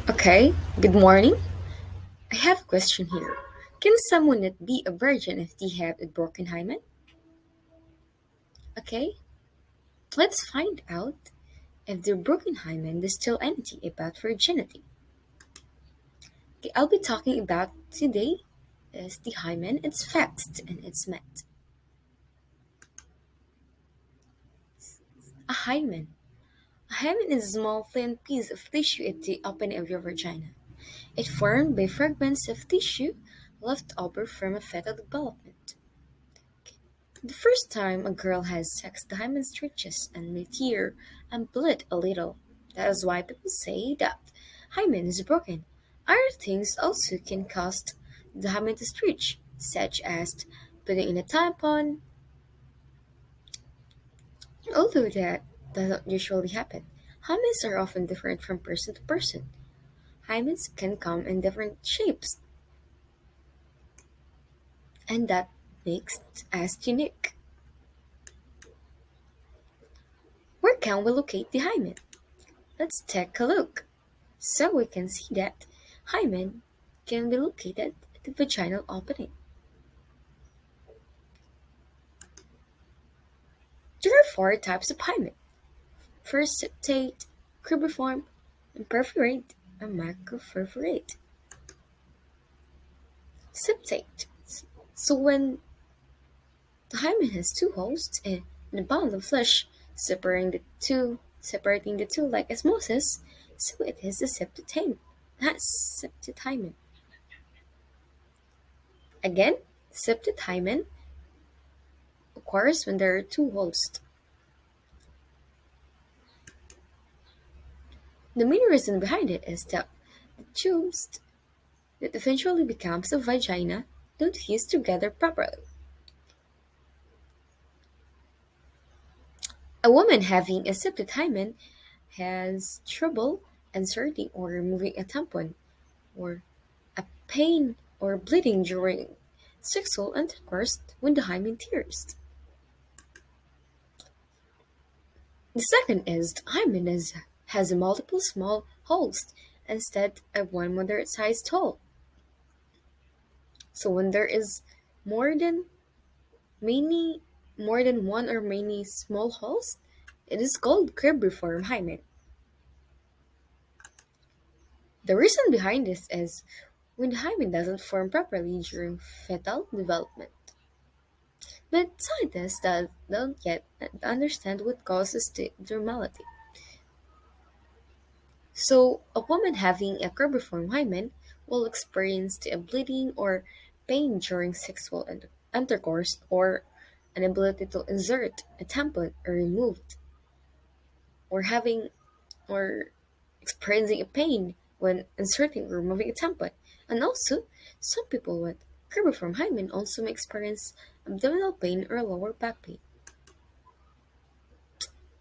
Okay, good morning. I have a question here. Can someone not be a virgin if they have a broken hymen? Okay, let's find out if the broken hymen is still anything about virginity. Okay, I'll be talking about today is the hymen, its facts and its myth. A hymen. A hymen is a small thin piece of tissue at the opening of your vagina. It's formed by fragments of tissue left over from a fetal development. The first time a girl has sex, the hymen stretches and may tear and bleed a little. That is why people say that hymen is broken. Other things also can cause the hymen to stretch, such as putting in a tampon, although that doesn't usually happen. Hymens are often different from person to person. Hymens can come in different shapes, and that makes us unique. Where can we locate the hymen? Let's take a look. So we can see that hymen can be located at the vaginal opening. There are four types of hymen. First septate, cribriform, imperforate, and macroperforate. Septate. So when the hymen has two holes and a bond of flesh separating the two like osmosis, so it is a septate hymen. That's septate hymen. Again, septate hymen occurs when there are two holes. The main reason behind it is that the tubes that eventually becomes a vagina don't fuse together properly. A woman having a septic hymen has trouble inserting or removing a tampon, or a pain or bleeding during sexual intercourse when the hymen tears. The second is the hymen has multiple small holes instead of one moderate-sized hole. So when there is more than many more than one or many small holes, it is called cribriform hymen. The reason behind this is when the hymen doesn't form properly during fetal development. But scientists don't yet understand what causes the abnormality. So, a woman having a cribriform hymen will experience the bleeding or pain during sexual intercourse, or an ability to insert a tampon or removed, or having or experiencing a pain when inserting or removing a tampon. And also, some people with cribriform hymen also may experience abdominal pain or lower back pain.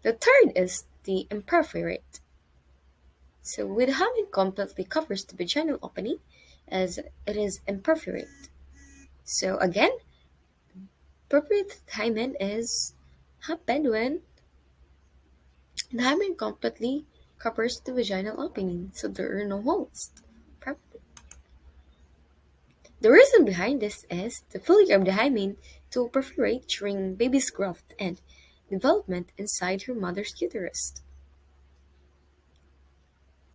The third is the imperforate. So, with hymen completely covers the vaginal opening, as it is imperforate. So again, perforate hymen is happened when the hymen completely covers the vaginal opening, so there are no holes. The reason behind this is the failure of the hymen to perforate during baby's growth and development inside her mother's uterus.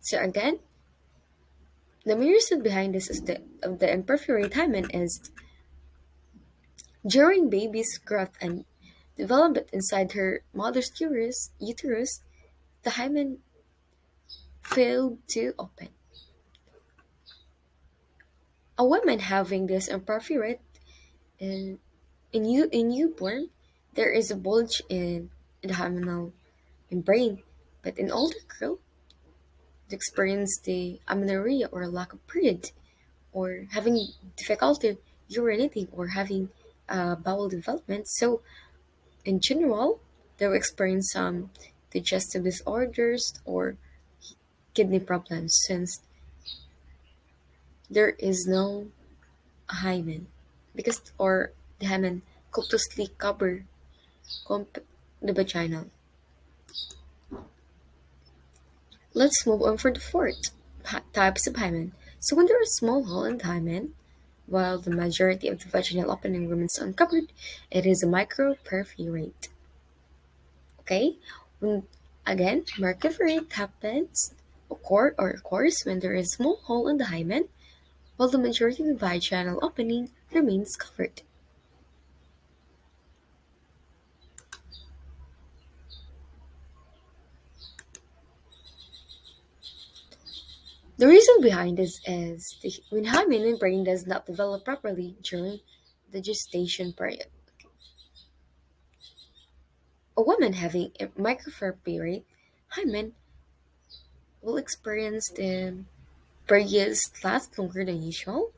So again, the main reason behind this is the imperforate hymen is during baby's growth and development inside her mother's uterus, the hymen failed to open. A woman having this imperforate in in newborn, there is a bulge in the hymenal membrane, but in older girl, they experience the amenorrhea or lack of period, or having difficulty urinating or having bowel development. So in general, they will experience some digestive disorders or kidney problems since there is no hymen because or the hymen completely cover comp- the vaginal. Let's move on for the fourth. types of hymen. So when there is a small hole in the hymen, while the majority of the vaginal opening remains uncovered, it is a microperforate. Okay? When, again, microperforate happens occurs when there is a small hole in the hymen, while the majority of the vaginal opening remains covered. The reason behind this is when hymen membrane does not develop properly during the gestation period. A woman having a microperforate hymen will experience the periods last longer than usual,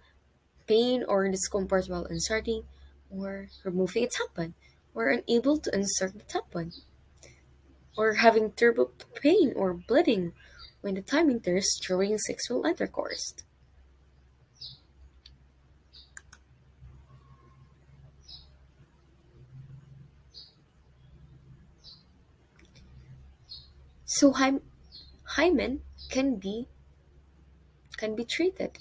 pain or discomfort while inserting or removing a tampon, or unable to insert the tampon, or having terrible pain or bleeding when the time enters during sexual intercourse. So hymen can be treated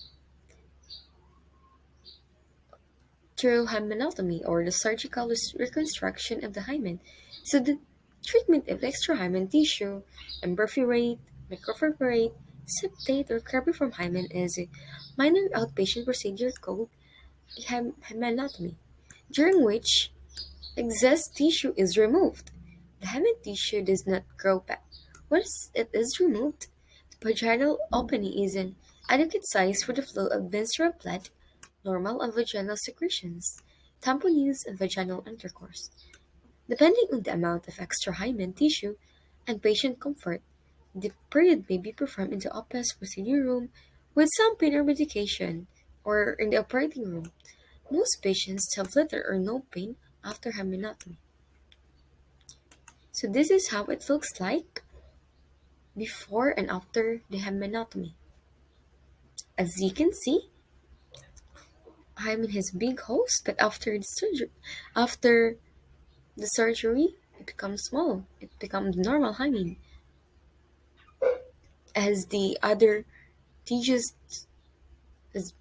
through hymenotomy or the surgical reconstruction of the hymen. So the treatment of extra hymen tissue, imperforate, microperforate, septate, or cribriform hymen is a minor outpatient procedure called hymenotomy, during which excess tissue is removed. The hymen tissue does not grow back. Once it is removed, the vaginal opening is an adequate size for the flow of menstrual blood, normal and vaginal secretions, tampon use, and vaginal intercourse. Depending on the amount of extra hymen tissue and patient comfort, the period may be performed in the office procedure room with some pain or medication, or in the operating room. Most patients have little or no pain after hymenotomy. So this is how it looks like before and after the hymenotomy. As you can see, hymen has big holes, but after the surgery, it becomes small. It becomes normal hymen as the other tissues is,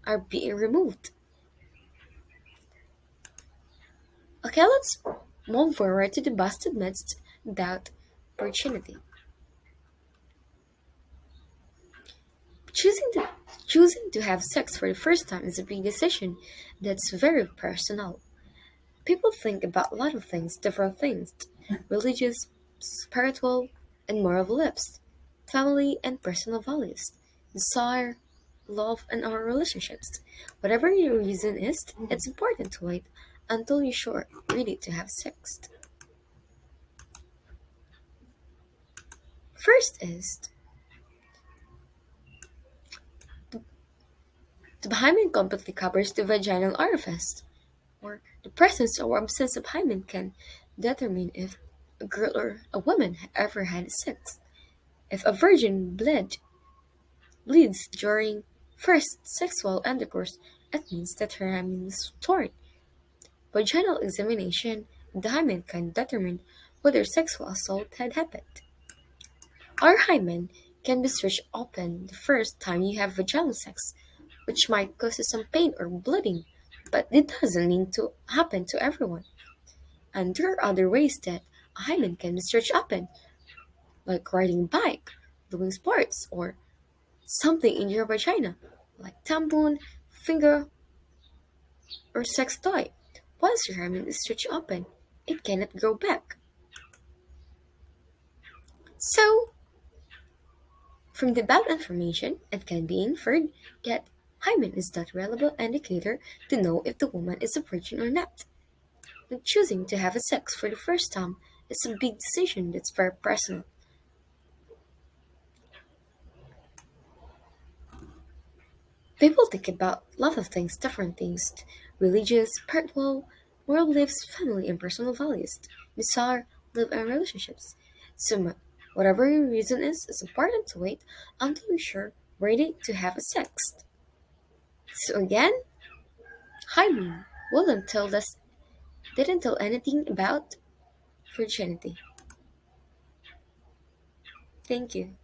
are being removed. Okay, let's move forward to the busted myths about virginity. Choosing to choosing to have sex for the first time is a big decision that's very personal. People think about a lot of things, different things: religious, spiritual, and moral beliefs, family and personal values, desire, love, and our relationships. Whatever your reason is, it's important to wait until you're sure ready to have sex. First is the hymen completely covers the vaginal orifice, or the presence or absence of hymen can determine if a girl or a woman ever had sex. If a virgin bleeds during first sexual intercourse, it means that her hymen is torn. Vaginal examination of the hymen can determine whether sexual assault had happened. Our hymen can be stretched open the first time you have vaginal sex, which might cause you some pain or bleeding, but it doesn't need to happen to everyone. And there are other ways that a hymen can be stretched open, like riding a bike, doing sports, or something in your vagina, like tampon, finger, or sex toy. Once your hymen is stretched open, it cannot grow back. So, from the above information, it can be inferred that hymen is not a reliable indicator to know if the woman is a virgin or not. And choosing to have sex for the first time is a big decision that's very personal. People think about a lot of things, different things: religious, spiritual, moral beliefs, family, and personal values, desire, love, and relationships. So, whatever your reason is, it's important to wait until you're sure ready to have a sex. So again, Hymen wouldn't tell us didn't tell anything about virginity. Thank you.